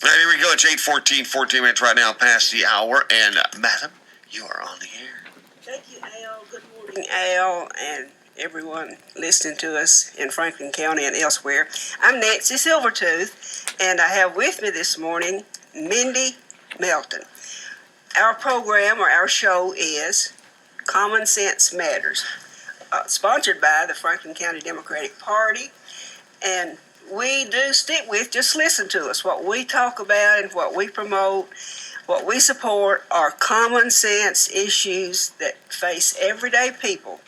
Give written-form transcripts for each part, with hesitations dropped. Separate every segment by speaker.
Speaker 1: All right, here we go. It's 8:14, 14 minutes right now past the hour. And, madam, you are on the air.
Speaker 2: Thank you, Al. Good morning, Al, and everyone listening to us in Franklin County and elsewhere. I'm Nancy Silvertooth, and I have with me this morning Mindy Melton. Our program, or our show, is Common Sense Matters, sponsored by the Franklin County Democratic Party, and we do stick with, just listen to us. What we talk about and what we promote, what we support are common sense issues that face everyday people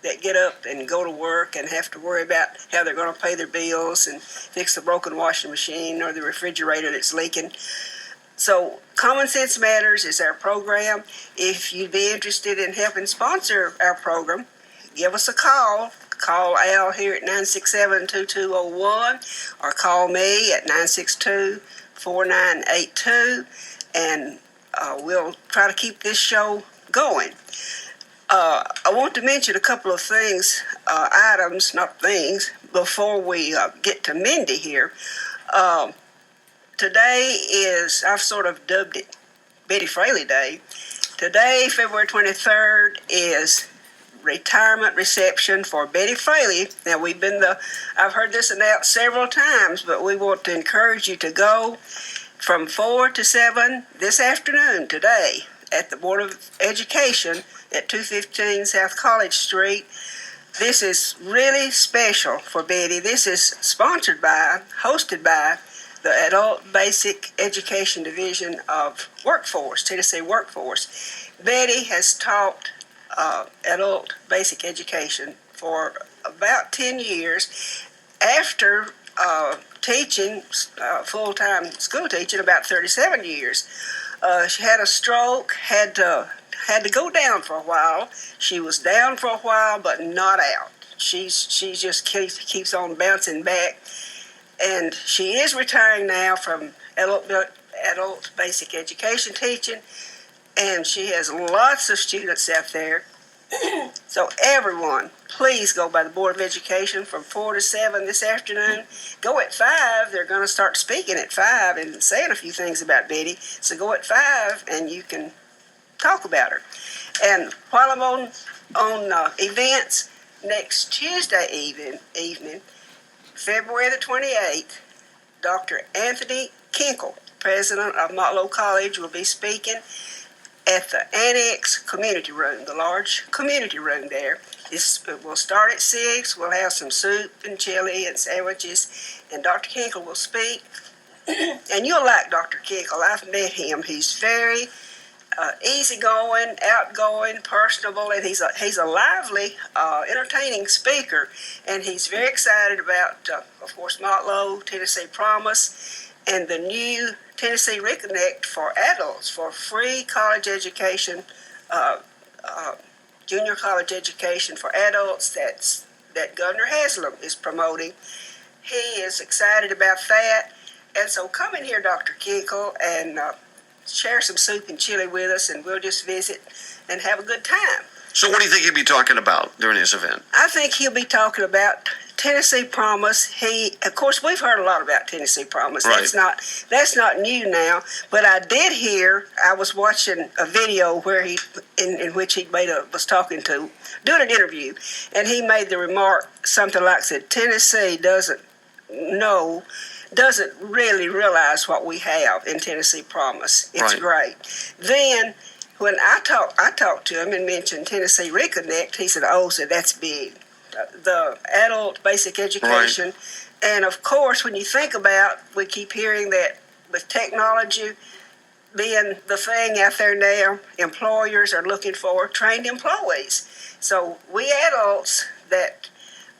Speaker 2: that get up and go to work and have to worry about how they're going to pay their bills and fix the broken washing machine or the refrigerator that's leaking. So Common Sense Matters is our program. If you'd be interested in helping sponsor our program, give us a call. Call Al here at 967-2201 or call me at 962-4982, and we'll try to keep this show going. I want to mention a couple of things, items, not things, before we get to Mindy here. Today is, I've sort of dubbed it Betty Fraley Day. Today, February 23rd, is retirement reception for Betty Fraley. Now, I've heard this announced several times, but we want to encourage you to go from 4 to 7 this afternoon, today, at the Board of Education at 215 South College Street. This is really special for Betty. This is hosted by the Adult Basic Education Division of Tennessee Workforce. Betty has taught adult basic education for about 10 years. After teaching, full-time school teaching, about 37 years. She had a stroke, had to go down for a while. She was down for a while, but not out. She just keeps on bouncing back. And she is retiring now from adult basic education teaching, and she has lots of students out there. So everyone, please go by the Board of Education from 4 to 7 this afternoon. Go at 5. They're going to start speaking at 5 and saying a few things about Betty. So go at 5 and you can talk about her. And while I'm on events, next Tuesday evening, February the 28th, Dr. Anthony Kinkle, president of Motlow College, will be speaking at the Annex Community Room, the large community room there. We'll start at 6. We'll have some soup and chili and sandwiches, and Dr. Kinkle will speak. And you'll like Dr. Kinkle. I've met him. He's very easygoing, outgoing, personable, and he's a lively, entertaining speaker. And he's very excited about, of course, Motlow, Tennessee Promise, and the new Tennessee Reconnect for adults, for free college education, junior college education for adults that Governor Haslam is promoting. He is excited about that. And so come in here, Dr. Kinkle, and share some soup and chili with us, and we'll just visit and have a good time.
Speaker 1: So what do you think he'll be talking about during this event?
Speaker 2: I think he'll be talking about Tennessee Promise. Of course, we've heard a lot about Tennessee Promise.
Speaker 1: Right.
Speaker 2: That's not new now. But I was watching a video where in which he was doing an interview, and he made the remark something like that: Tennessee doesn't really realize what we have in Tennessee Promise. It's
Speaker 1: right.
Speaker 2: Great. Then when I talked to him and mentioned Tennessee Reconnect, he said, "Oh, so that's big." The adult basic education. Right. And of course, when you think about, we keep hearing that with technology being the thing out there now, employers are looking for trained employees. So we adults that,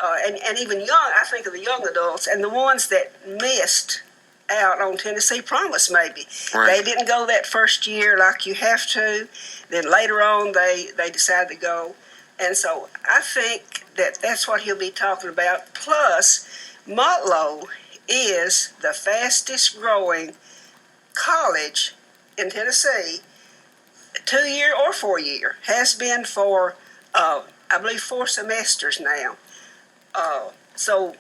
Speaker 2: and even young, I think of the young adults and the ones that missed out on Tennessee Promise maybe.
Speaker 1: Right.
Speaker 2: They didn't go that first year like you have to. Then later on, they decided to go. And so I think that's what he'll be talking about. Plus, Motlow is the fastest growing college in Tennessee, 2-year or 4-year, has been for, I believe, 4 semesters now. So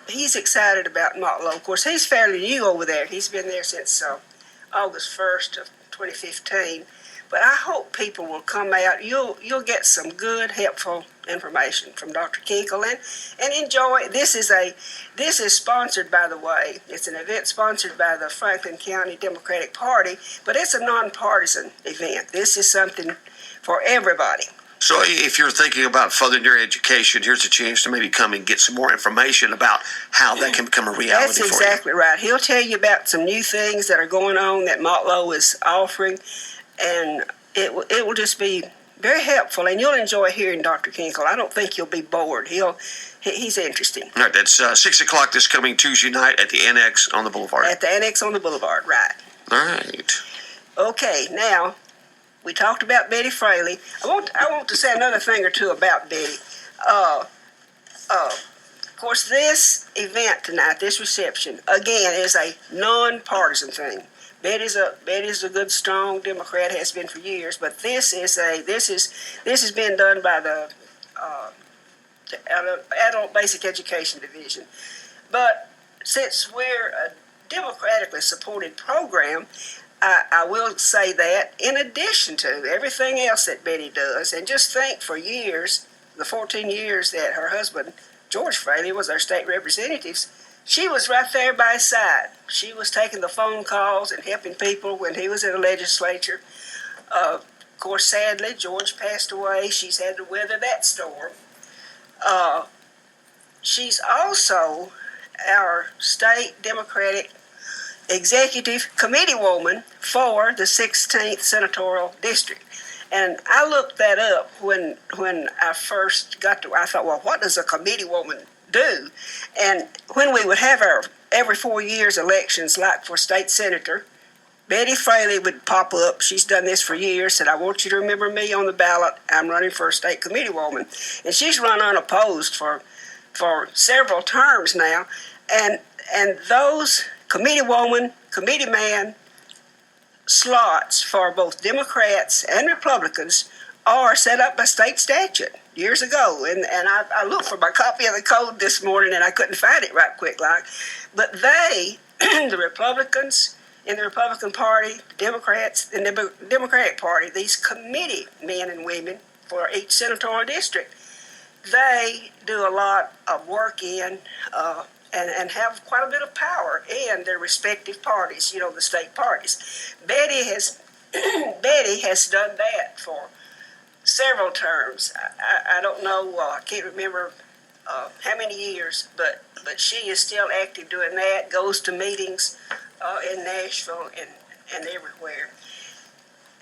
Speaker 2: he's excited about Motlow. Of course, he's fairly new over there. He's been there since August 1st of 2015. But I hope people will come out. You'll get some good, helpful information from Dr. Kinkle and enjoy. This is sponsored, by the way. It's an event sponsored by the Franklin County Democratic Party, but it's a nonpartisan event. This is something for everybody.
Speaker 1: So if you're thinking about furthering your education, here's a chance to maybe come and get some more information about how that can become a reality
Speaker 2: That's
Speaker 1: for you.
Speaker 2: That's exactly right. He'll tell you about some new things that are going on that Motlow is offering, and it will just be very helpful, and you'll enjoy hearing Dr. Kinkle. I don't think you'll be bored. He's interesting.
Speaker 1: All right, that's 6 o'clock this coming Tuesday night at the Annex on the Boulevard.
Speaker 2: At the Annex on the Boulevard, right.
Speaker 1: All right.
Speaker 2: Okay, now, we talked about Betty Fraley. I want to say another thing or two about Betty. Of course, this event tonight, this reception, again, is a non-partisan thing. Betty's a good, strong Democrat, has been for years, but this has been done by the Adult Basic Education Division. But since we're a democratically supported program, I will say that in addition to everything else that Betty does, and just think for years, the 14 years that her husband, George Fraley, was our state representative, she was right there by his side. She was taking the phone calls and helping people when he was in the legislature. Of course, sadly, George passed away. She's had to weather that storm. She's also our state Democratic executive committee woman for the 16th Senatorial District. And I looked that up when I first got to, I thought, well, what does a committee woman do? And when we would have our every 4 years elections, like for state senator, Betty Fraley would pop up. She's done this for years, said, I want you to remember me on the ballot. I'm running for a state committee woman. And she's run unopposed for several terms now. And those committee woman, committee man slots for both Democrats and Republicans are set up by state statute years ago. And I looked for my copy of the code this morning and I couldn't find it right quick like. But they, the Republicans in the Republican Party, Democrats in the Democratic Party, these committee men and women for each senatorial district, they do a lot of work in and have quite a bit of power in their respective parties, the state parties. Betty has done that for several terms. I don't know, I can't remember how many years, but she is still active doing that, goes to meetings in Nashville and everywhere.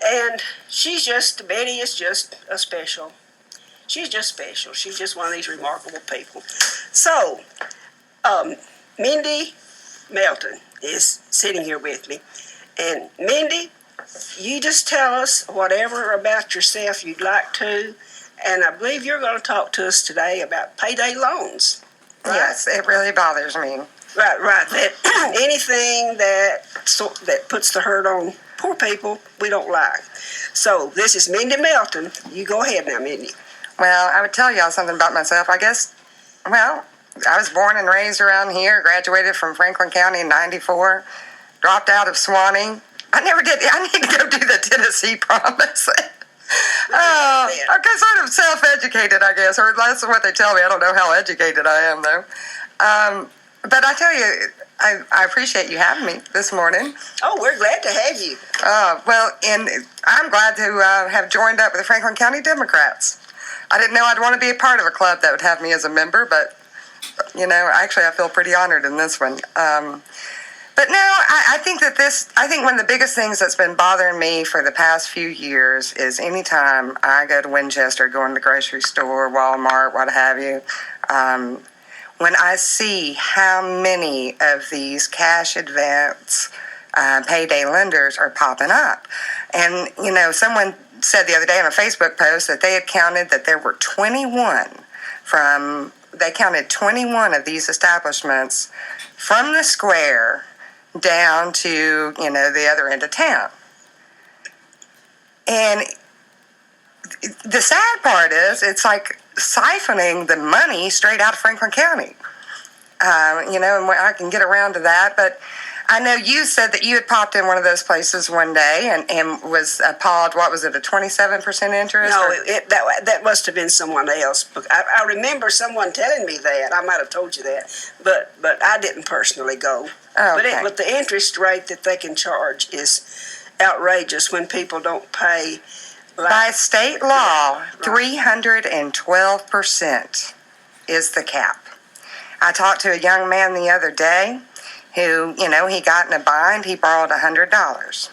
Speaker 2: And Betty is just a special. She's just special. She's just one of these remarkable people. So, Mindy Melton is sitting here with me. And Mindy, you just tell us whatever about yourself you'd like to. And I believe you're going to talk to us today about payday loans.
Speaker 3: Right? Yes, it really bothers me.
Speaker 2: Right. That anything that puts the hurt on poor people, we don't like. So this is Mindy Melton. You go ahead now, Mindy.
Speaker 3: Well, I would tell y'all something about myself. I guess, I was born and raised around here, graduated from Franklin County in 94, dropped out of Swanee. I never did. I need to go do the Tennessee Promise. I'm sort of self-educated, I guess, or that's what they tell me. I don't know how educated I am, though. But I tell you, I appreciate you having me this morning.
Speaker 2: Oh, we're glad to have you.
Speaker 3: And I'm glad to have joined up with the Franklin County Democrats. I didn't know I'd want to be a part of a club that would have me as a member, but, actually I feel pretty honored in this one. But no, I think one of the biggest things that's been bothering me for the past few years is anytime I go to Winchester, going to the grocery store, Walmart, what have you, when I see how many of these cash advance payday lenders are popping up. And, someone said the other day on a Facebook post that they had counted that there were 21 of these establishments from the square down to, the other end of town. And the sad part is it's like siphoning the money straight out of Franklin County. and I can get around to that. But I know you said that you had popped in one of those places one day and was appalled. What was it, a 27% interest?
Speaker 2: No, that must have been someone else. I remember someone telling me that. I might have told you that, but I didn't personally go.
Speaker 3: Oh, okay.
Speaker 2: But the interest rate that they can charge is outrageous when people don't pay.
Speaker 3: By state law, 312% is the cap. I talked to a young man the other day who, he got in a bind. He borrowed $100.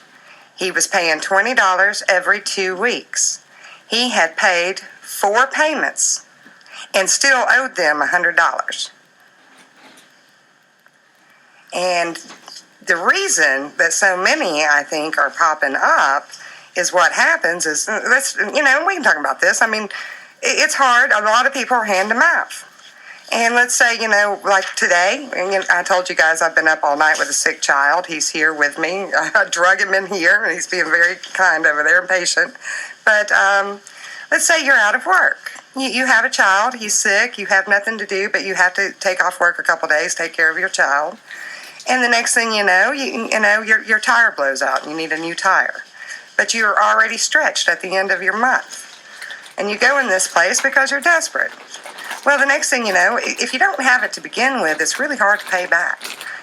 Speaker 3: He was paying $20 every 2 weeks. He had paid 4 payments and still owed them $100. And the reason that so many, I think, are popping up is what happens is, we can talk about this. I mean, it's hard. A lot of people are hand to mouth. And let's say, like today, I told you guys I've been up all night with a sick child. He's here with me. I drug him in here, and he's being very kind over there and patient. But let's say you're out of work. You have a child. He's sick. You have nothing to do, but you have to take off work a couple days, take care of your child. And the next thing you know, your tire blows out, and you need a new tire. But you're already stretched at the end of your month. And you go in this place because you're desperate. Well, the next thing you know, if you don't have it to begin with, it's really hard to pay back.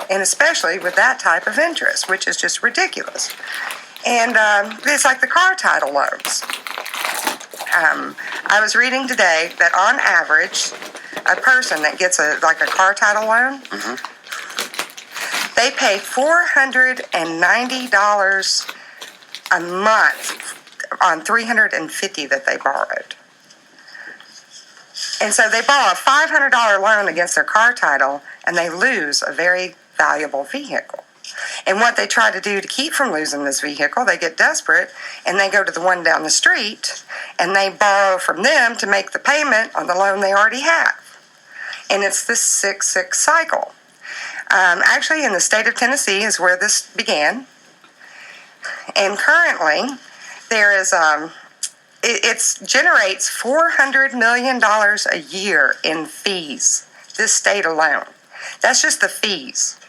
Speaker 3: And especially with that type of interest, which is just ridiculous. And it's like the car title loans. I was reading today that on average, a person that gets a car title loan, they pay $490 a month on $350 that they borrowed. And so they borrow a $500 loan against their car title, and they lose a very valuable vehicle. And what they try to do to keep from losing this vehicle, they get desperate, and they go to the one down the street, and they borrow from them to make the payment on the loan they already have. And it's this sick cycle. Actually, in the state of Tennessee is where this began. And currently, there is... It generates $400 million a year in fees, this state alone. That's just the fees,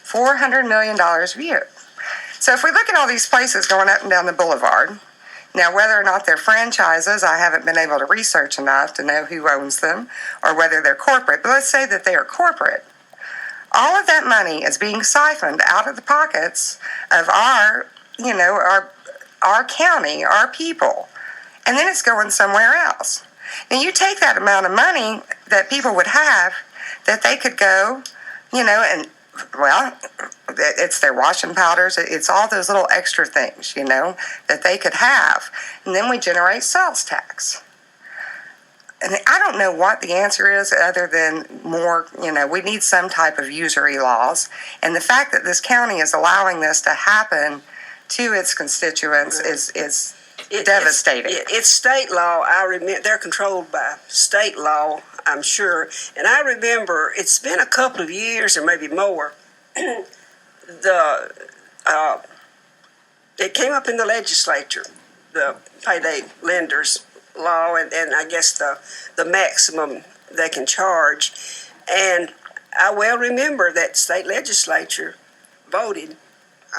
Speaker 3: $400 million a year. So if we look at all these places going up and down the boulevard, now whether or not they're franchises, I haven't been able to research enough to know who owns them or whether they're corporate, but let's say that they are corporate. All of that money is being siphoned out of the pockets of our county, our people. And then it's going somewhere else. And you take that amount of money that people would have, that they could go, it's their washing powders, it's all those little extra things, that they could have. And then we generate sales tax. And I don't know what the answer is other than more, we need some type of usury laws. And the fact that this county is allowing this to happen to its constituents is devastating.
Speaker 2: It's state law. I remember they're controlled by state law, I'm sure. And I remember it's been a couple of years or maybe more. It came up in the legislature, the payday lenders law, and I guess the maximum they can charge. And I well remember that state legislature voted.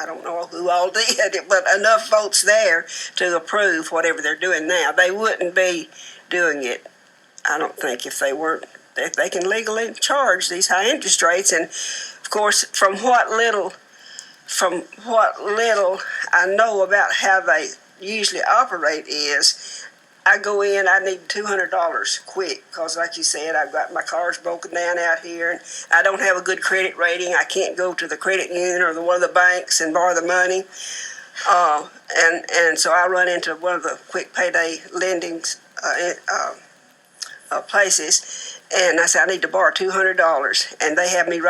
Speaker 2: I don't know who all did it, but enough votes there to approve whatever they're doing now. They wouldn't be doing it, I don't think, if they can legally charge these high interest rates. And of course, from what little I know about how they usually operate is, I go in, I need $200 quick, because like you said, I've got my car's broken down out here, and I don't have a good credit rating. I can't go to the credit union or one of the banks and borrow the money. And so I run into one of the quick payday lending places, and I say, I need to borrow $200, and they have me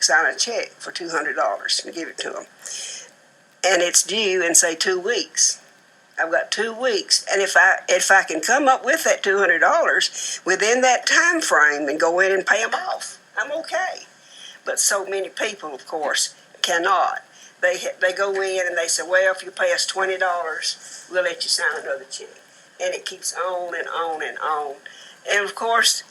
Speaker 2: sign a check for $200 and give it to them. And it's due in, say, 2 weeks. I've got 2 weeks, and if I can come up with that $200 within that time frame and go in and pay them off, I'm okay. But so many people, of course, cannot. They go in and they say, well, if you pay us $20, we'll let you sign another check, and it keeps on and on and on. And of course,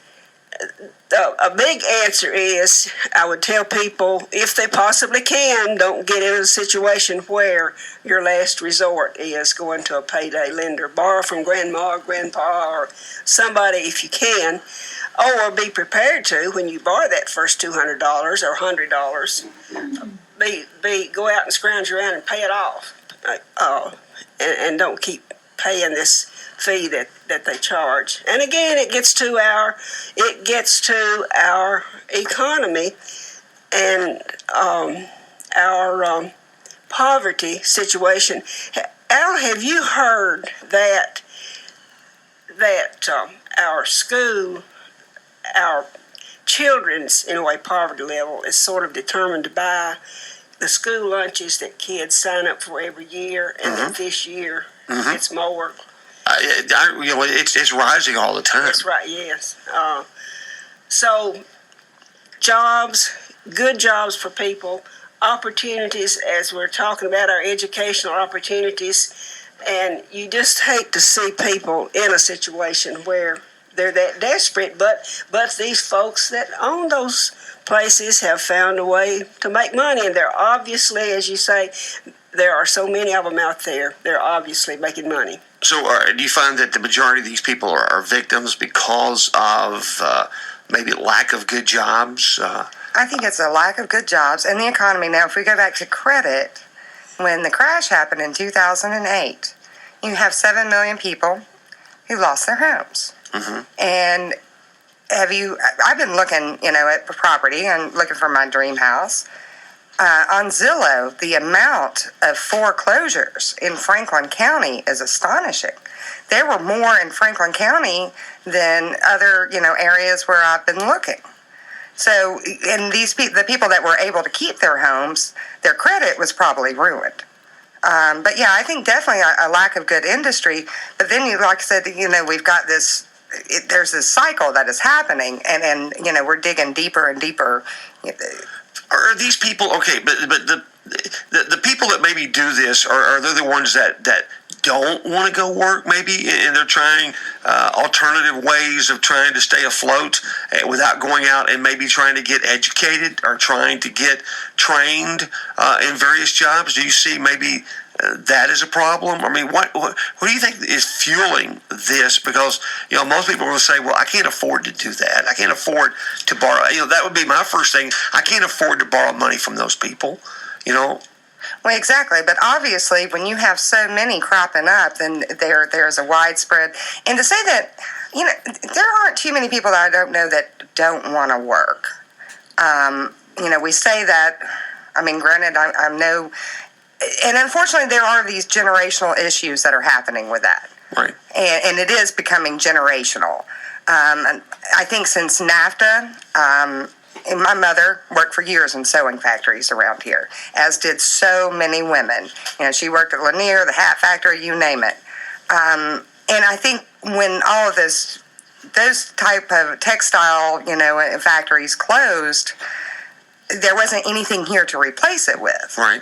Speaker 2: a big answer is I would tell people, if they possibly can, don't get in a situation where your last resort is going to a payday lender. Borrow from grandma or grandpa or somebody if you can, or be prepared to, when you borrow that first $200 or $100, go out and scrounge around and pay it off, and don't keep paying this fee that they charge. And again, it gets to our economy and our poverty situation. Al, have you heard that our children's, in a way, poverty level is sort of determined by the school lunches that kids sign up for every year, and that this year it's more.
Speaker 1: It's rising all the time.
Speaker 2: That's right. Yes. So, jobs, good jobs for people, opportunities, as we're talking about our educational opportunities, and you just hate to see people in a situation where they're that desperate, but these folks that own those places have found a way to make money, and they're obviously, as you say, there are so many of them out there, they're obviously making money.
Speaker 1: So do you find that the majority of these people are victims because of maybe lack of good jobs?
Speaker 3: I think it's a lack of good jobs and the economy. Now, if we go back to credit, when the crash happened in 2008, you have 7 million people who lost their homes. And I've been looking, at property and looking for my dream house. On Zillow, the amount of foreclosures in Franklin County is astonishing. There were more in Franklin County than other, areas where I've been looking. So, and the people that were able to keep their homes, their credit was probably ruined. But yeah, I think definitely a lack of good industry. But then, like I said, we've got this. There's this cycle that is happening, and we're digging deeper and deeper.
Speaker 1: Are these people okay? But the people that maybe do this are they the ones that don't want to go work, maybe, and they're trying alternative ways of trying to stay afloat without going out and maybe trying to get educated or trying to get trained in various jobs? Do you see maybe that is a problem? I mean, what do you think is fueling this? Because most people will say, "Well, I can't afford to do that. I can't afford to borrow." That would be my first thing. I can't afford to borrow money from those people. Well,
Speaker 3: exactly. But obviously, when you have so many cropping up, then there's a widespread. And to say that, there aren't too many people that I don't know that don't want to work. We say that. I mean, granted, I know. And unfortunately, there are these generational issues that are happening with that.
Speaker 1: Right.
Speaker 3: And it is becoming generational. I think since NAFTA, and my mother worked for years in sewing factories around here, as did so many women. She worked at Lanier, the hat factory, you name it. And I think when all of those type of textile, factories closed, there wasn't anything here to replace it with.
Speaker 1: Right.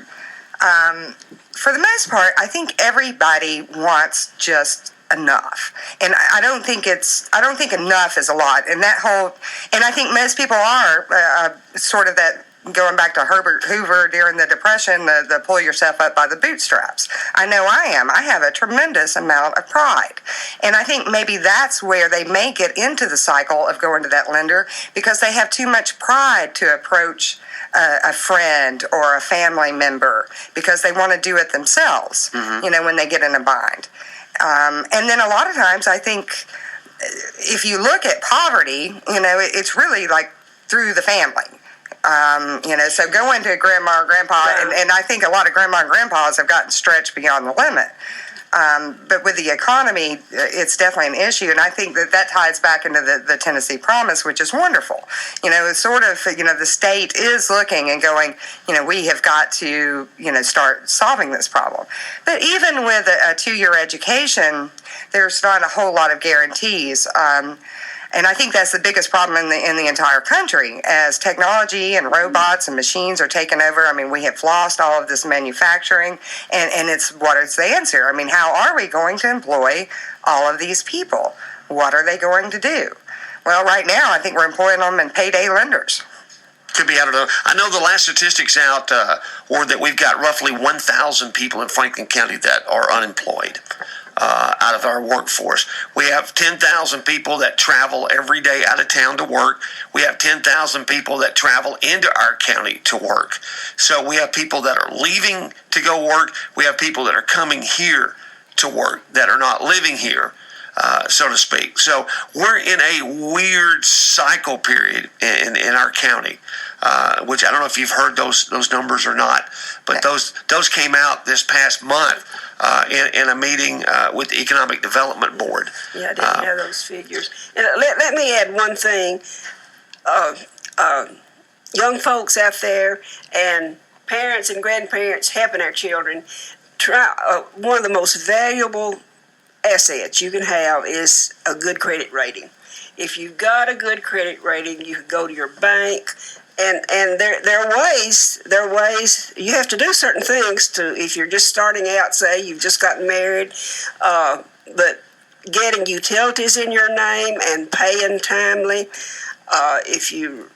Speaker 3: For the most part, I think everybody wants just enough, and I don't think enough is a lot. And I think most people are sort of that. Going back to Herbert Hoover during the Depression, the pull yourself up by the bootstraps. I know I am. I have a tremendous amount of pride. And I think maybe that's where they may get into the cycle of going to that lender, because they have too much pride to approach a friend or a family member, because they want to do it themselves, when they get in a bind. And then a lot of times I think if you look at poverty, it's really like through the family. So going to grandma or grandpa, and I think a lot of grandma and grandpas have gotten stretched beyond the limit. But with the economy, it's definitely an issue, and I think that ties back into the Tennessee Promise, which is wonderful. It's sort of, the state is looking and going, we have got to, start solving this problem. But even with a 2-year education, there's not a whole lot of guarantees. And I think that's the biggest problem in the entire country. As technology and robots and machines are taking over, I mean, we have lost all of this manufacturing, and it's the answer. I mean, how are we going to employ all of these people? What are they going to do? Well, right now, I think we're employing them in payday lenders.
Speaker 1: Could be, I don't know. I know the last statistics out were that we've got roughly 1,000 people in Franklin County that are unemployed out of our workforce. We have 10,000 people that travel every day out of town to work. We have 10,000 people that travel into our county to work. So we have people that are leaving to go work. We have people that are coming here to work that are not living here. So to speak. So we're in a weird cycle period in our county, which I don't know if you've heard those numbers or not, but those came out this past month in a meeting with the Economic Development Board.
Speaker 2: Yeah, I didn't have those figures. And let me add one thing. Young folks out there and parents and grandparents helping our children, one of the most valuable assets you can have is a good credit rating. If you've got a good credit rating, you can go to your bank, and there are ways you have to do certain things to, if you're just starting out, say you've just gotten married, but getting utilities in your name and paying timely. If you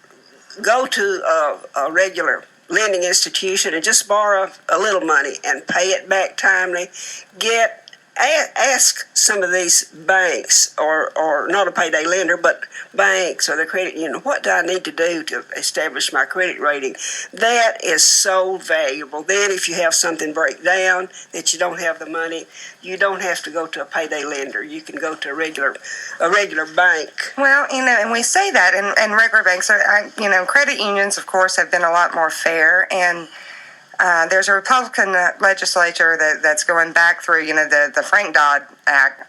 Speaker 2: go to a regular lending institution and just borrow a little money and pay it back timely, ask some of these banks, or not a payday lender, but banks or the credit union, what do I need to do to establish my credit rating? That is so valuable. Then if you have something break down that you don't have the money, you don't have to go to a payday lender. You can go to a regular bank.
Speaker 3: Well, and we say that, and regular banks are, credit unions, of course, have been a lot more fair, and there's a Republican legislature that's going back through, the Frank Dodd Act.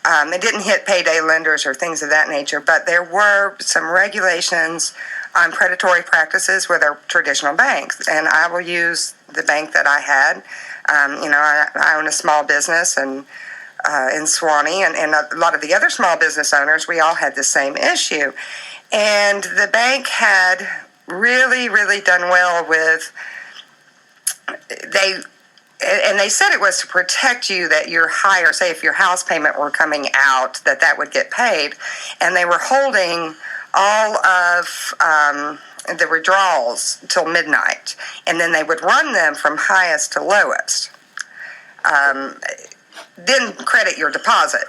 Speaker 3: It didn't hit payday lenders or things of that nature, but there were some regulations on predatory practices with our traditional banks. And I will use the bank that I had. I own a small business in Swanee, and a lot of the other small business owners, we all had the same issue. And the bank had really, really done well with... They said it was to protect you, that your higher, say if your house payment were coming out, that would get paid. And they were holding all of the withdrawals till midnight. And then they would run them from highest to lowest. Then credit your deposit.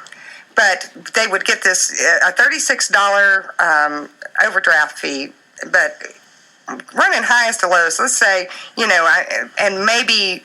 Speaker 3: But they would get this, a $36 overdraft fee, but running highest to lowest, let's say, and maybe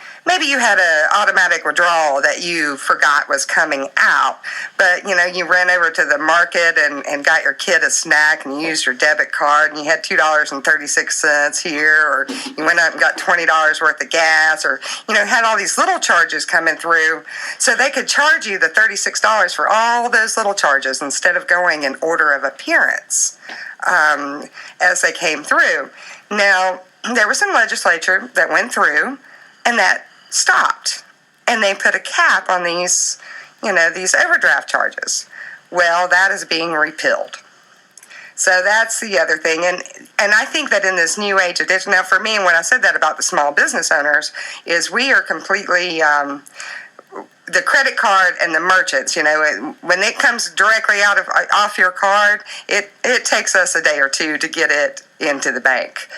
Speaker 3: you had an automatic withdrawal that you forgot was coming out, but, you ran over to the market and got your kid a snack and you used your debit card and you had $2.36 here, or you went up and got $20 worth of gas, or, had all these little charges coming through, so they could charge you the $36 for all those little charges instead of going in order of appearance as they came through. Now, there was some legislature that went through and that stopped, and they put a cap on these overdraft charges. Well, that is being repealed. So that's the other thing. And I think that in this new age edition, now for me, when I said that about the small business owners, is we are completely... the credit card and the merchants, when it comes directly off your card, it takes us a day or two to get it into the bank.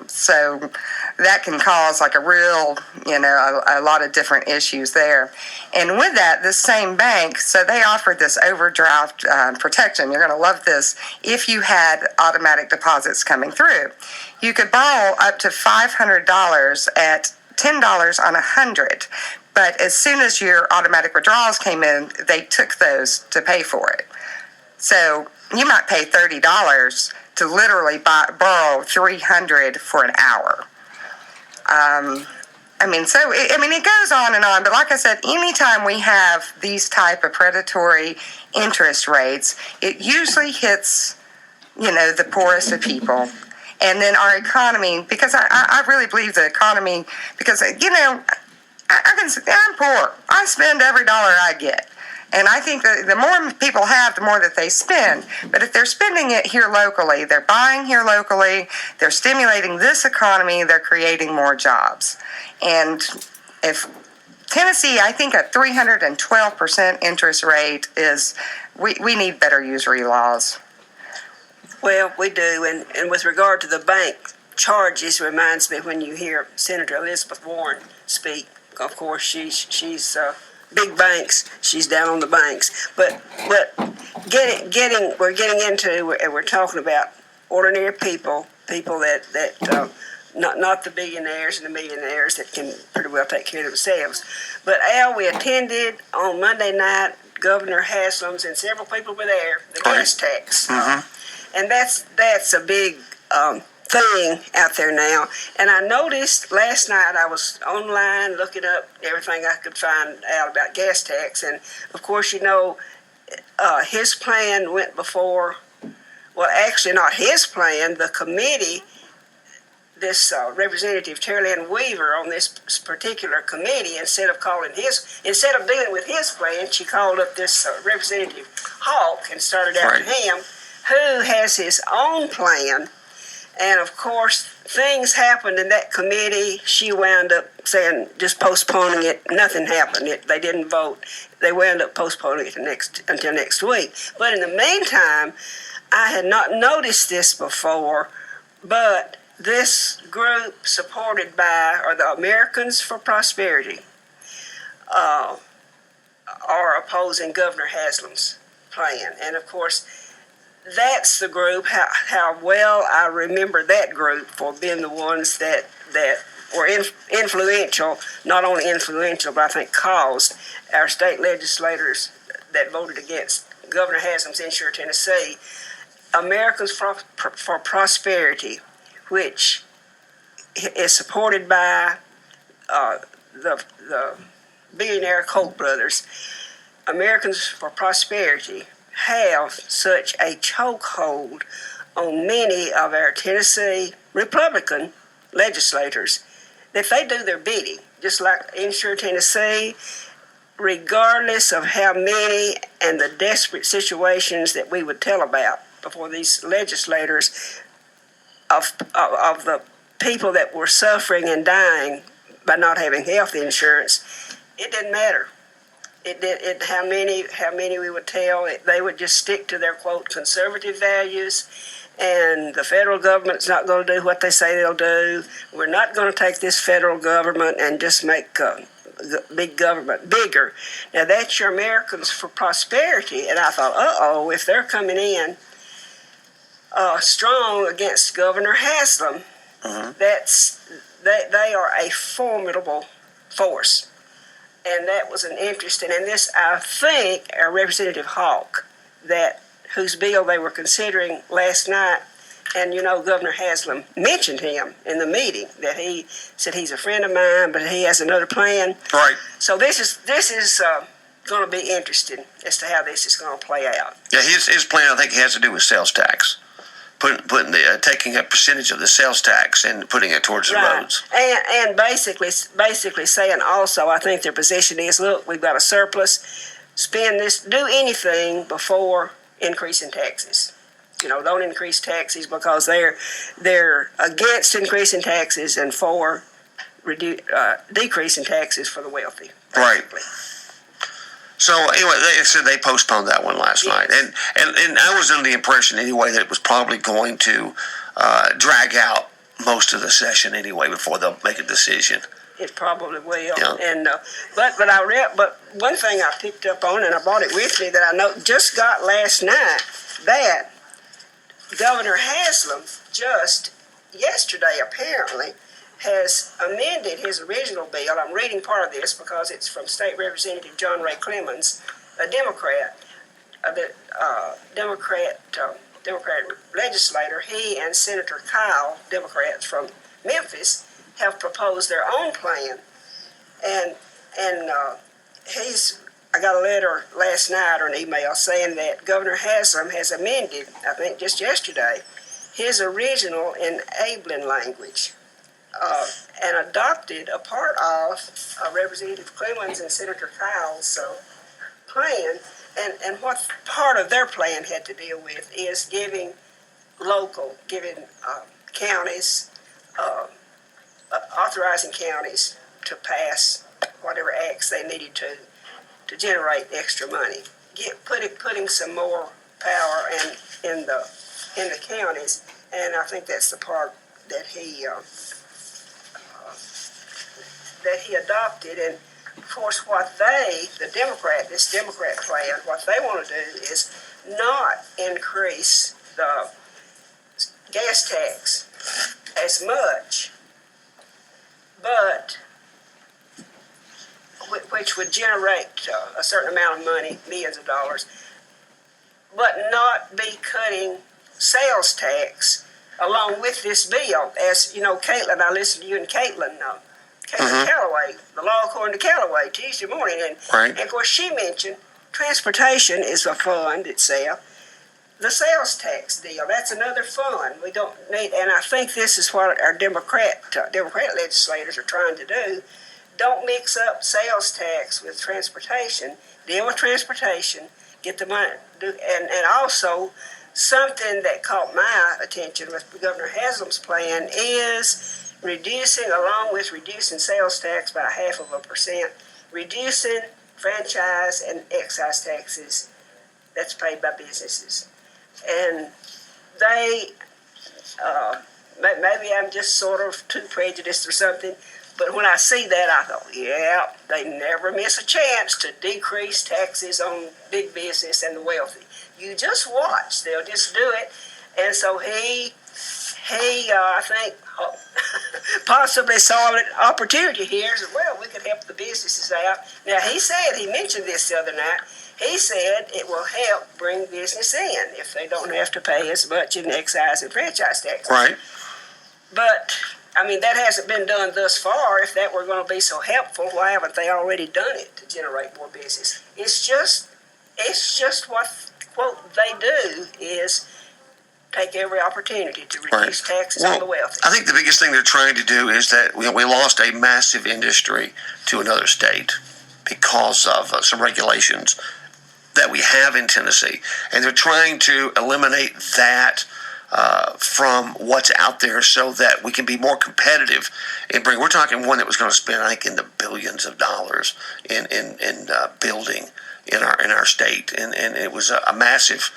Speaker 3: So that can cause like a real, a lot of different issues there. And with that, this same bank, so they offered this overdraft protection. You're going to love this. If you had automatic deposits coming through, you could borrow up to $500 at $10 on 100. But as soon as your automatic withdrawals came in, they took those to pay for it. So you might pay $30 to literally borrow $300 for an hour. It goes on and on. But like I said, anytime we have these type of predatory interest rates, it usually hits, the poorest of people. And then our economy, because I really believe the economy, because, I'm poor. I spend every dollar I get. And I think that the more people have, the more that they spend. But if they're spending it here locally, they're buying here locally, they're stimulating this economy, they're creating more jobs. And if Tennessee, I think a 312% interest rate is, we need better usury laws.
Speaker 2: Well, we do, and with regard to the bank charges, reminds me when you hear Senator Elizabeth Warren speak. Of course, she's big banks. She's down on the banks, but we're getting into, and we're talking about ordinary people that not the billionaires and the millionaires that can pretty well take care of themselves. But Al, we attended on Monday night Governor Haslam's, and several people were there, the gas tax. And that's a big thing out there now. And I noticed last night, I was online looking up everything I could find out about gas tax. And of course, his plan went before, well, actually not his plan, the committee, this Representative Terry-Lynn Weaver on this particular committee, instead of dealing with his plan, she called up this Representative Hawk and started after him, who has his own plan. And of course, things happened in that committee. She wound up saying, just postponing it. Nothing happened. They didn't vote. They wound up postponing it until next week. But in the meantime, I had not noticed this before, but this group supported by, or the Americans for Prosperity, are opposing Governor Haslam's plan. And of course, that's the group, how well I remember that group for being the ones that were influential, not only influential, but I think caused our state legislators that voted against Governor Haslam's Insure Tennessee. Americans for Prosperity, which is supported by the billionaire Koch brothers. Americans for Prosperity have such a chokehold on many of our Tennessee Republican legislators that they do their bidding, just like Insure Tennessee, regardless of how many and the desperate situations that we would tell about before these legislators of the people that were suffering and dying by not having health insurance. It didn't matter. How many we would tell. They would just stick to their, quote, conservative values, and the federal government's not going to do what they say they'll do. We're not going to take this federal government and just make big government bigger. Now, that's your Americans for Prosperity, and I thought, if they're coming in strong against Governor Haslam, they are a formidable force. And that was an interesting, and this, I think, our Representative Hawk, whose bill they were considering last night, and Governor Haslam mentioned him in the meeting, that he said he's a friend of mine, but he has another plan.
Speaker 1: Right.
Speaker 2: So this is going to be interesting as to how this is going to play out.
Speaker 1: Yeah, his plan, I think, has to do with sales tax. Taking a percentage of the sales tax and putting it towards the roads.
Speaker 2: And basically saying also, I think their position is, look, we've got a surplus, spend this, do anything before increasing taxes. Don't increase taxes, because they're against increasing taxes and for decreasing taxes for the wealthy. Basically.
Speaker 1: Right. So anyway, they said they postponed that one last night, and I was under the impression anyway that it was probably going to drag out most of the session anyway before they'll make a decision.
Speaker 2: It probably will.
Speaker 1: Yeah.
Speaker 2: And but one thing I picked up on, and I brought it with me, that I just got last night, that Governor Haslam just yesterday apparently has amended his original bill. I'm reading part of this because it's from State Representative John Ray Clemens, a Democrat, Democrat legislator. He and Senator Kyle, Democrats from Memphis, have proposed their own plan, and I got a letter last night or an email saying that Governor Haslam has amended, I think just yesterday, his original enabling language. And adopted a part of Representative Clemens and Senator Kyle's plan, and what part of their plan had to deal with is giving counties, authorizing counties to pass whatever acts they needed to generate extra money, putting some more power in the in the counties, and I think that's the part that he adopted. And of course, what this Democrat plan, what they want to do is not increase the gas tax as much, but which would generate a certain amount of money, millions of dollars, but not be cutting sales tax along with this bill. As you know, Caitlin, I listened to you and Caitlin Calloway, the law according to Calloway, Tuesday morning, and of course she mentioned transportation is a fund itself. The sales tax deal, that's another fund. We don't need, and I think this is what our Democrat legislators are trying to do. Don't mix up sales tax with transportation. Deal with transportation, get the money, and also something that caught my attention with Governor Haslam's plan is along with reducing sales tax by 0.5%, reducing franchise and excise taxes that's paid by businesses. And they, maybe I'm just sort of too prejudiced or something, but when I see that, I thought, yeah, they never miss a chance to decrease taxes on big business and the wealthy. You just watch; they'll just do it. And so he, I think, possibly saw an opportunity here. As well, we could help the businesses out. Now he mentioned this the other night. He said it will help bring business in if they don't have to pay as much in excise and franchise taxes.
Speaker 1: Right.
Speaker 2: But I mean, that hasn't been done thus far. If that were going to be so helpful, why haven't they already done it to generate more business? It's just what they do is take every opportunity to reduce taxes on the wealthy.
Speaker 1: I think the biggest thing they're trying to do is that we lost a massive industry to another state because of some regulations that we have in Tennessee, and they're trying to eliminate that from what's out there so that we can be more competitive and we're talking one that was going to spend, I think, in the billions of dollars in building in our state, and it was a massive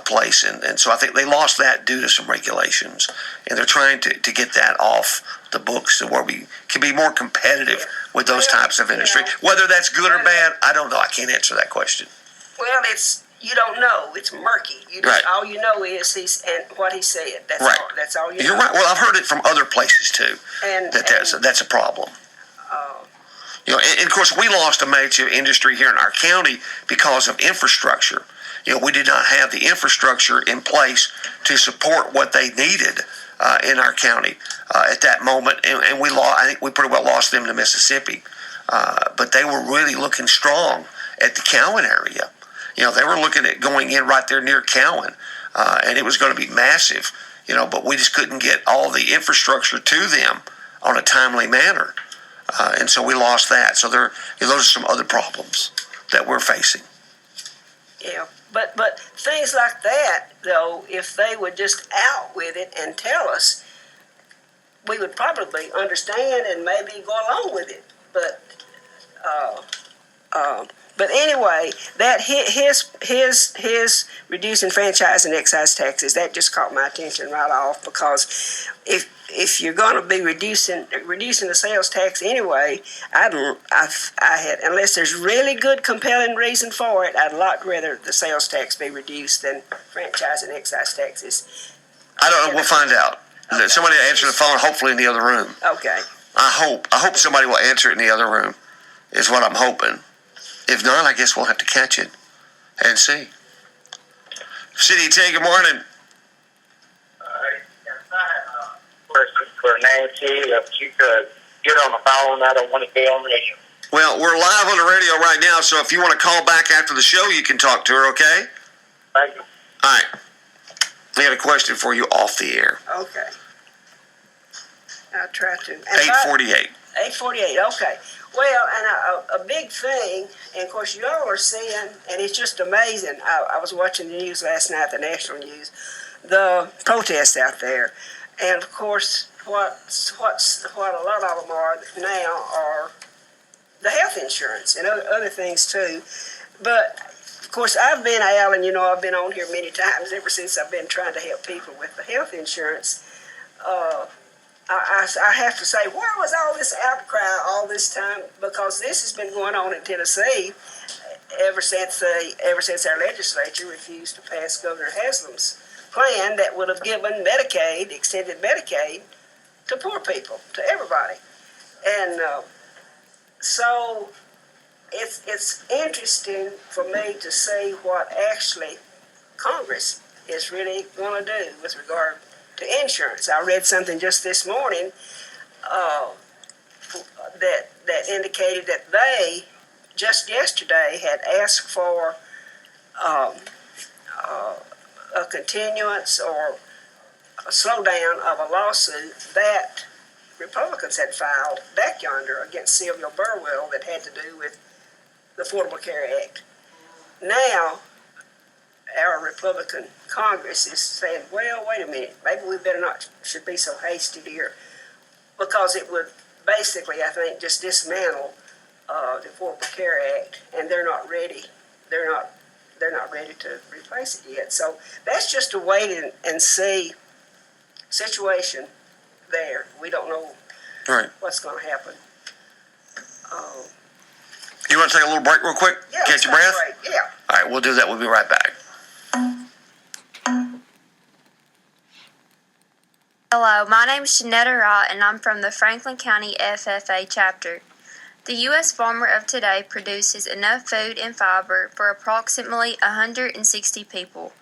Speaker 1: place, and so I think they lost that due to some regulations, and they're trying to get that off the books to where we can be more competitive with those types of industry. Whether that's good or bad, I don't know. I can't answer that question.
Speaker 2: Well, you don't know. It's murky. All you know is what he said. That's all you know.
Speaker 1: You're right. Well, I've heard it from other places too. That's a problem. And of course, we lost a major industry here in our county because of infrastructure. We did not have the infrastructure in place to support what they needed in our county at that moment, and I think we pretty well lost them to Mississippi. But they were really looking strong at the Cowan area. They were looking at going in right there near Cowan, and it was going to be massive. But we just couldn't get all the infrastructure to them on a timely manner, and so we lost that. So those are some other problems that we're facing.
Speaker 2: Yeah. But things like that, though, if they would just out with it and tell us, we would probably understand and maybe go along with it. But anyway, that his reducing franchise and excise taxes, that just caught my attention right off, because if you're going to be reducing the sales tax anyway, unless there's really good compelling reason for it, I'd a lot rather the sales tax be reduced than franchise and excise taxes.
Speaker 1: I don't know. We'll find out. Okay. Somebody will answer the phone, hopefully in the other room.
Speaker 2: Okay.
Speaker 1: I hope somebody will answer it in the other room, is what I'm hoping. If not, I guess we'll have to catch it and see. City T, good morning.
Speaker 4: Question for Nancy, if she could get on the phone. I don't want to be on the radio.
Speaker 1: Well, we're live on the radio right now, so if you want to call back after the show, you can talk to her, okay?
Speaker 4: Thank you.
Speaker 1: All right. I got a question for you off the air.
Speaker 2: Okay. I'll try to.
Speaker 1: 848.
Speaker 2: 848, okay. Well, and a big thing, and of course you all are seeing, and it's just amazing. I was watching the news last night, the national news, the protests out there, and of course what a lot of them are now are the health insurance and other things too. But of course, I've been, Alan, I've been on here many times ever since I've been trying to help people with the health insurance. I have to say, where was all this outcry all this time? Because this has been going on in Tennessee ever since our legislature refused to pass Governor Haslam's plan that would have given Medicaid, extended Medicaid, to poor people, to everybody. And so it's interesting for me to see what actually Congress is really going to do with regard to insurance. I read something just this morning that indicated that they just yesterday had asked for a continuance or a slowdown of a lawsuit that Republicans had filed back yonder against Sylvia Burwell that had to do with the Affordable Care Act. Now, our Republican Congress is saying, well, wait a minute, maybe we should be so hasty here, because it would basically, I think, just dismantle the Affordable Care Act, and they're not ready. They're not ready to replace it yet. So that's just a wait and see situation there. We don't know what's going to happen.
Speaker 1: You want to take a little break real quick?
Speaker 2: Yeah,
Speaker 1: Catch your breath?
Speaker 2: Break. Yeah.
Speaker 1: All right, we'll do that. We'll be right back.
Speaker 5: Hello, my name is Shanetta Wright, and I'm from the Franklin County FFA chapter. The U.S. farmer of today produces enough food and fiber for approximately 160 people.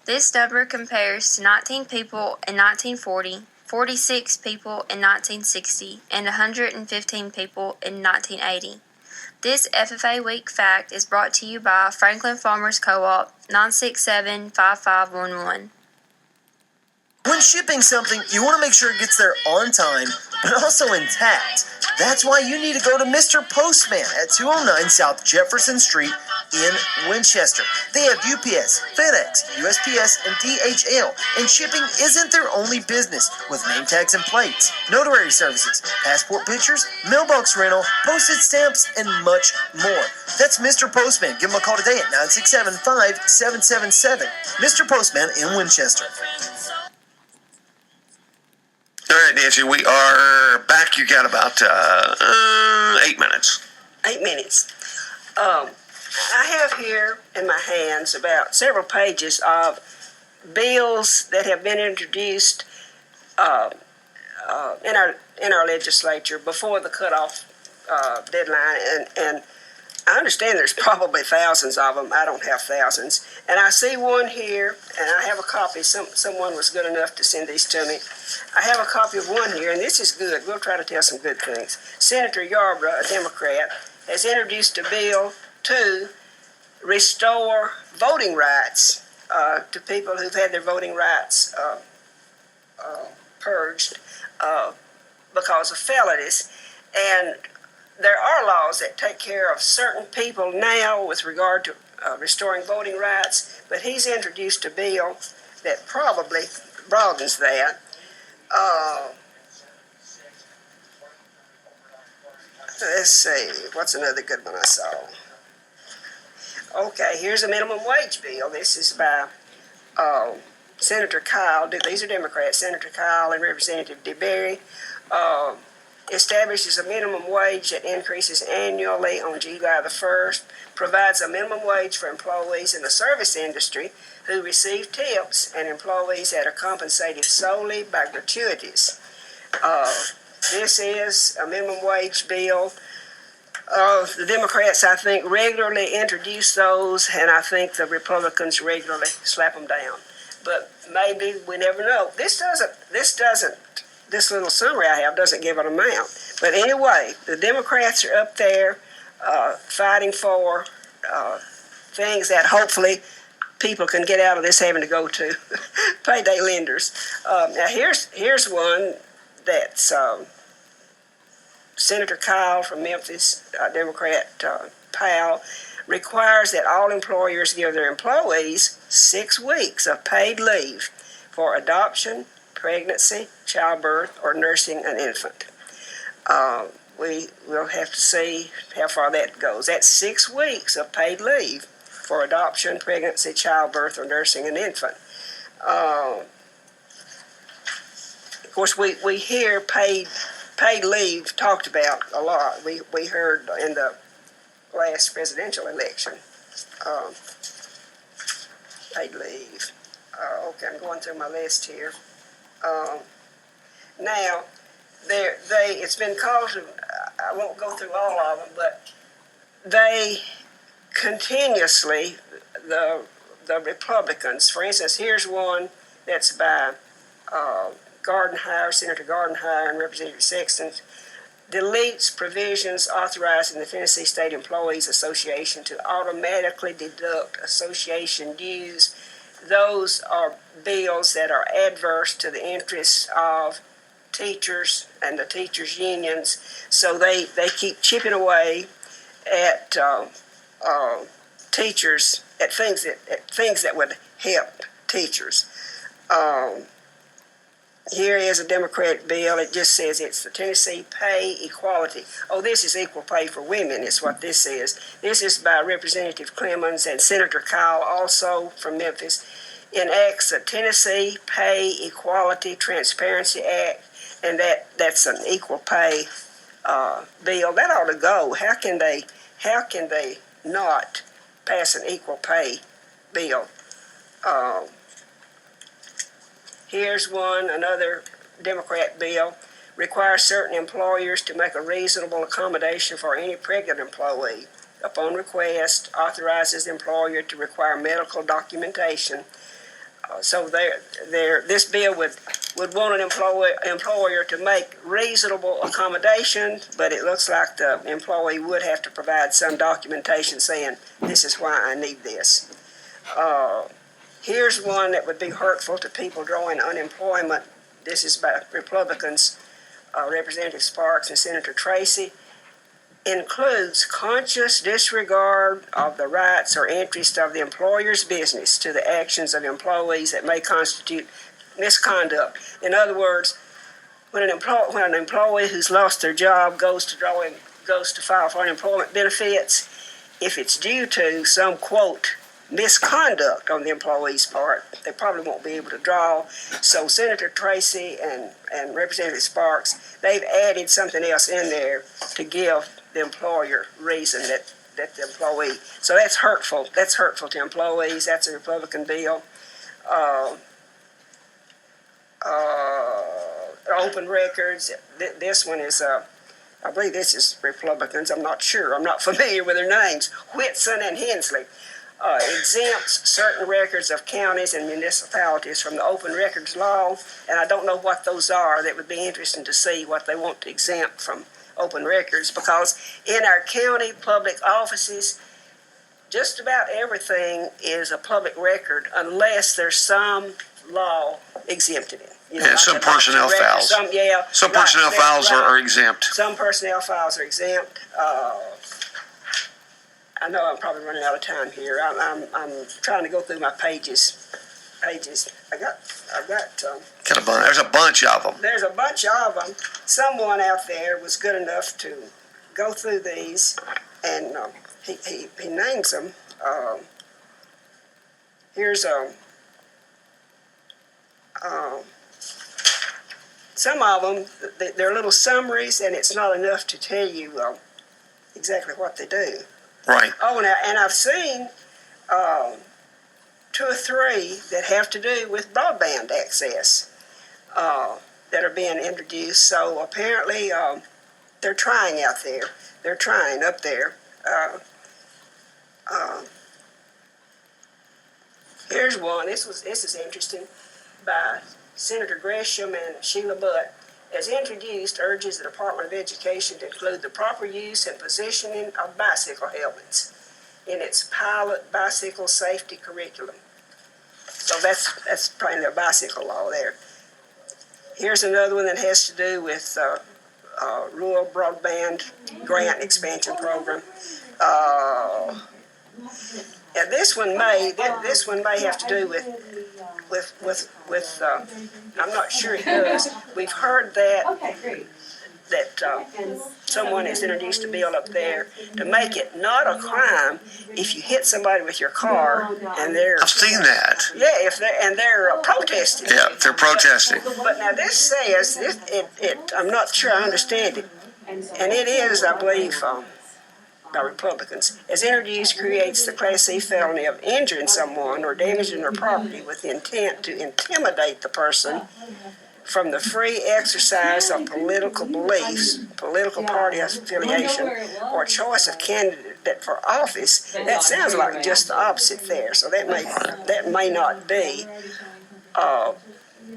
Speaker 5: This number compares to 19 people in 1940, 46 people in 1960, and 115 people in 1980. This FFA Week fact is brought to you by Franklin Farmers Co-op 967-5511.
Speaker 6: When shipping something, you want to make sure it gets there on time, but also intact. That's why you need to go to Mr. Postman at 209 South Jefferson Street in Winchester. They have UPS, FedEx, USPS, and DHL, and shipping isn't their only business, with name tags and plates, notary services, passport pictures, mailbox rental, postage stamps, and much more. That's Mr. Postman. Give them a call today at 967-5777. Mr. Postman in Winchester.
Speaker 1: All right, Nancy, we are back. You got about 8 minutes.
Speaker 2: 8 minutes. I have here in my hands about several pages of bills that have been introduced in our legislature before the cutoff deadline, and I understand there's probably thousands of them. I don't have thousands. And I see one here, and I have a copy. Someone was good enough to send these to me. I have a copy of one here, and this is good. We'll try to tell some good things. Senator Yarborough, a Democrat, has introduced a bill to restore voting rights to people who've had their voting rights purged because of felonies. And there are laws that take care of certain people now with regard to restoring voting rights, but he's introduced a bill that probably broadens that. Let's see, what's another good one I saw? Okay, here's a minimum wage bill. This is by Senator Kyle. These are Democrats, Senator Kyle and Representative DeBerry. Establishes a minimum wage that increases annually on July the 1st, provides a minimum wage for employees in the service industry who receive tips and employees that are compensated solely by gratuities. This is a minimum wage bill. The Democrats, I think, regularly introduce those, and I think the Republicans regularly slap them down. But maybe, we never know. This little summary I have doesn't give an amount. But anyway, the Democrats are up there fighting for things that hopefully people can get out of this having to go to payday lenders. Now here's one that's Senator Kyle from Memphis, Democrat Powell, requires that all employers give their employees 6 weeks of paid leave for adoption, pregnancy, childbirth, or nursing an infant. We will have to see how far that goes. That's 6 weeks of paid leave for adoption, pregnancy, childbirth, or nursing an infant. Of course, we hear paid leave talked about a lot. We heard in the last presidential election, paid leave. Okay, I'm going through my list here. Now, it's been called, I won't go through all of them, but they continuously, the Republicans, for instance, here's one that's by Senator Gardenhire and Representative Sexton, deletes provisions authorizing the Tennessee State Employees Association to automatically deduct association dues. Those are bills that are adverse to the interests of teachers and the teachers' unions, so they keep chipping away at teachers, at things that would help teachers. Here is a Democratic bill. It just says it's the Tennessee Pay Equality. Oh, this is equal pay for women is what this is. This is by Representative Clemens and Senator Kyle, also from Memphis. Enacts the Tennessee Pay Equality Transparency Act, and that's an equal pay bill. That ought to go. How can they not pass an equal pay bill? Here's one, another Democrat bill, requires certain employers to make a reasonable accommodation for any pregnant employee. Upon request, authorizes the employer to require medical documentation. So this bill would want an employer to make reasonable accommodation, but it looks like the employee would have to provide some documentation saying, this is why I need this. Here's one that would be hurtful to people drawing unemployment. This is by Republicans, Representative Sparks and Senator Tracy. Includes conscious disregard of the rights or interests of the employer's business to the actions of employees that may constitute misconduct. In other words, when an employee who's lost their job goes to file for unemployment benefits, if it's due to some, quote, misconduct on the employee's part, they probably won't be able to draw. So Senator Tracy and Representative Sparks, they've added something else in there to give the employer reason that the employee. So that's hurtful. That's hurtful to employees. That's a Republican bill. Open records. This one is I believe this is Republicans. I'm not sure. I'm not familiar with their names. Whitson and Hensley. Exempts certain records of counties and municipalities from the open records law, and I don't know what those are. That would be interesting to see what they want to exempt from open records, because in our county public offices, just about everything is a public record unless there's some law exempted it.
Speaker 1: Some personnel files. Some personnel files are exempt.
Speaker 2: Some personnel files are exempt. I know I'm probably running out of time here. I'm trying to go through my pages. I've got.
Speaker 1: There's a bunch of them.
Speaker 2: There's a bunch of them. Someone out there was good enough to go through these, and he names them. Here's some of them. They're little summaries, and it's not enough to tell you exactly what they do.
Speaker 1: Right.
Speaker 2: Oh, now, and I've seen 2 or 3 that have to do with broadband access that are being introduced. So apparently they're trying out there. They're trying up there. Here's one. This is interesting, by Senator Gresham and Sheila Butt. As introduced, urges the Department of Education to include the proper use and positioning of bicycle helmets in its pilot bicycle safety curriculum. So that's probably their bicycle law there. Here's another one that has to do with rural broadband grant expansion program. And this one may have to do with I'm not sure it does. We've heard that that someone has introduced a bill up there to make it not a crime if you hit somebody with your car and they're
Speaker 1: I've seen that.
Speaker 2: if they're protesting.
Speaker 1: Yeah, they're protesting.
Speaker 2: But now this says I'm not sure I understand it, and it is, I believe, by Republicans, as introduced, creates the Class C felony of injuring someone or damaging their property with the intent to intimidate the person from the free exercise of political beliefs, political party affiliation, or choice of candidate for office. That sounds like just the opposite there. So that may not be,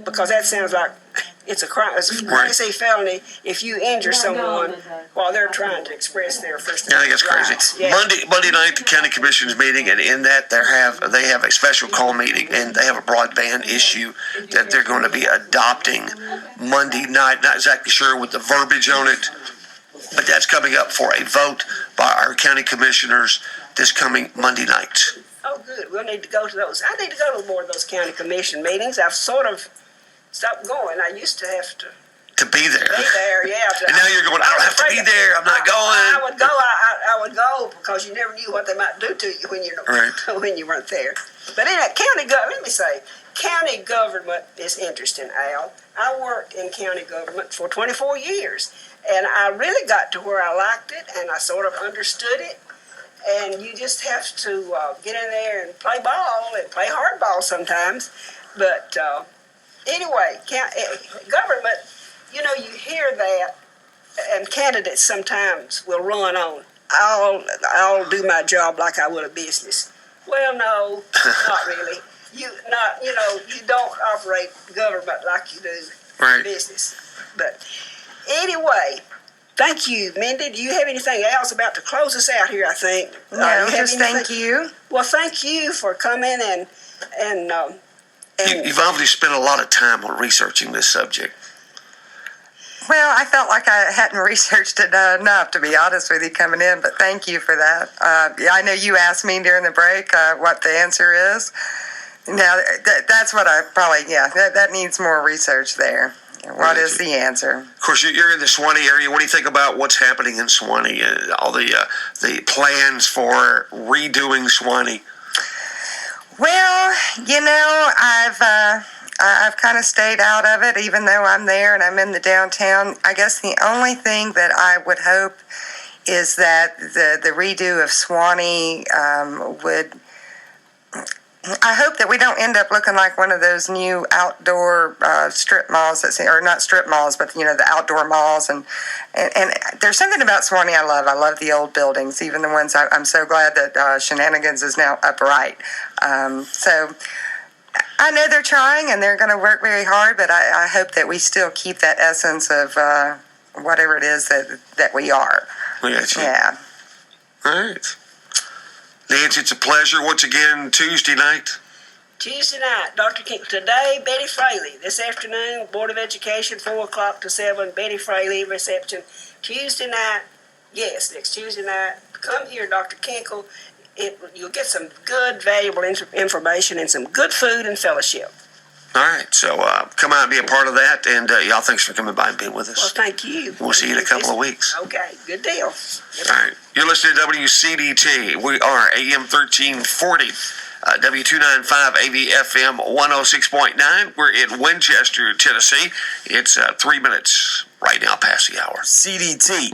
Speaker 2: because that sounds like it's a crime. It's a Class C felony if you injure someone while they're trying to express their First
Speaker 1: I think it's crazy.
Speaker 2: rights. Yeah.
Speaker 1: Monday night, the county commission's meeting, and in that they have a special call meeting, and they have a broadband issue that they're going to be adopting Monday night. Not exactly sure with the verbiage on it, but that's coming up for a vote by our county commissioners this coming Monday night.
Speaker 2: Oh, good. We'll need to go to those. I need to go to more of those county commission meetings. I've sort of stopped going. I used to have to
Speaker 1: Be there.
Speaker 2: be there, yeah.
Speaker 1: And now you're going, I don't have to be there. I'm not going.
Speaker 2: I would go. I would go because you never knew what they might do to you when when you weren't there. But anyway, let me say, county government is interesting, Al. I worked in county government for 24 years, and I really got to where I liked it, and I sort of understood it. And you just have to get in there and play ball and play hardball sometimes. But anyway, government, you hear that, and candidates sometimes will run on, I'll do my job like I would a business. Well, no, not really. You don't operate government like you do business. But anyway, thank you, Mindy. Do you have anything else about to close us out here, I think?
Speaker 3: No, just thank you.
Speaker 2: Well, thank you for coming and
Speaker 1: You've obviously spent a lot of time on researching this subject.
Speaker 3: Well, I felt like I hadn't researched it enough, to be honest with you, coming in, but thank you for that. I know you asked me during the break what the answer is. Now, that's what I probably, that needs more research there. What is the answer?
Speaker 1: Of course, you're in the Swanee area. What do you think about what's happening in Swanee? All the plans for redoing Swanee?
Speaker 3: Well, I've kind of stayed out of it, even though I'm there and I'm in the downtown. I guess the only thing that I would hope is that the redo of Swanee would. I hope that we don't end up looking like one of those new outdoor strip malls or not strip malls, but the outdoor malls. And there's something about Swanee I love. I love the old buildings, even the ones I'm so glad that Shenanigans is now upright. So I know they're trying and they're going to work very hard, but I hope that we still keep that essence of whatever it is that we are.
Speaker 1: We got you.
Speaker 3: Yeah.
Speaker 1: All right. Nancy, it's a pleasure. Once again, Tuesday night.
Speaker 2: Tuesday night, Dr. King. Today, Betty Fraley. This afternoon, Board of Education, 4 o'clock to 7, Betty Fraley reception. Tuesday night, yes, next Tuesday night. Come here, Dr. Kinkle. You'll get some good, valuable information and some good food and fellowship.
Speaker 1: All right, so come out and be a part of that, and y'all, thanks for coming by and being with us.
Speaker 2: Well, thank you.
Speaker 1: We'll see you in a couple of weeks.
Speaker 2: Okay, good deal.
Speaker 1: All right, you're listening to WCDT. We are AM 1340, W295 AVFM 106.9. We're in Winchester, Tennessee. It's 3 minutes right now past the hour.
Speaker 6: CDT.